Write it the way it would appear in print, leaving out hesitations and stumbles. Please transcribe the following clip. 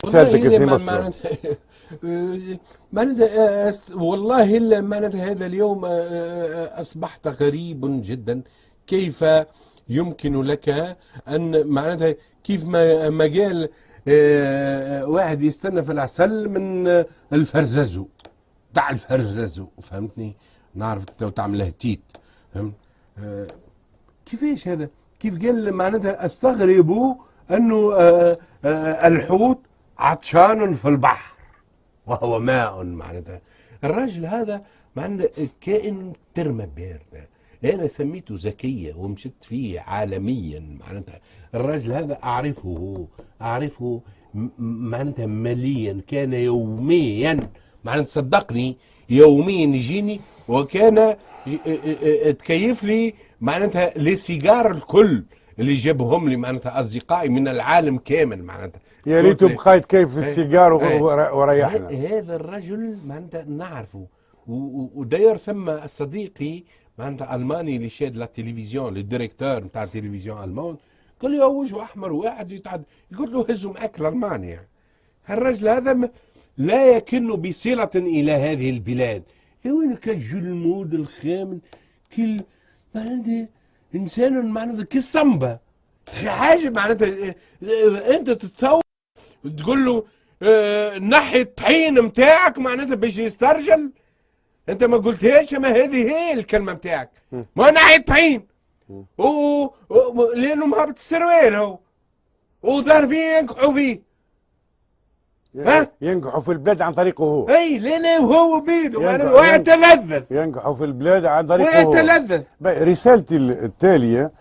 رسالتك يا والله سي إلا مصر. معناتها والله إلا معناتها هذا اليوم أصبحت غريب جدا. كيف يمكن لك أن معناتها كيف ما قال واحد يستنى في العسل من الفرزازو تاع الفرزازو، فهمتني؟ نعرفك تو تعمل له تيت، فهمت؟ كيفاش هذا؟ كيف قال معناتها استغرب انه الحوت عطشان في البحر وهو ماء، معناتها الراجل هذا معناتها كائن ترمى باردة. انا سميته ذكية ومشت فيه عالميا. معناتها الراجل هذا اعرفه معناتها ماليا، كان يوميا معناتها صدقني يوميا يجيني وكان تكيف لي معناتها لي سيجار الكل اللي جابهم لي معناتها اصدقائي من العالم كامل. معناتها يا ريتو بقيت كيف ايه السيجار ايه وريحنا. هذا الرجل معناتها نعرفه. وداير ثم صديقي معناتها الماني اللي شاد لا تلفزيون، الديريكتور نتاع التلفزيون المان، قال لي وجهه احمر واحد يتعد، يقول له هزوا معك لالمانيا. الرجل هذا لا يكن بصلة إلى هذه البلاد. يا وين كالجلمود الخامن كل معناتها إنسان معناتها كالصنبة حاجة معناتها. أنت تتصور تقول له نحي الطحين متاعك معناتها باش يسترجل. أنت ما قلتهاش، ما هذه هي الكلمة متاعك، ما نحي الطحين لأنه مهبط السروال هو وظهر فيه ينكحوا فيه. ها ينجحوا في البلاد عن طريقه هو. اي لا لا وهو بيده ويتلذذ. ينجحوا في البلاد عن طريقه هو. ويتلذذ. رسالتي التالية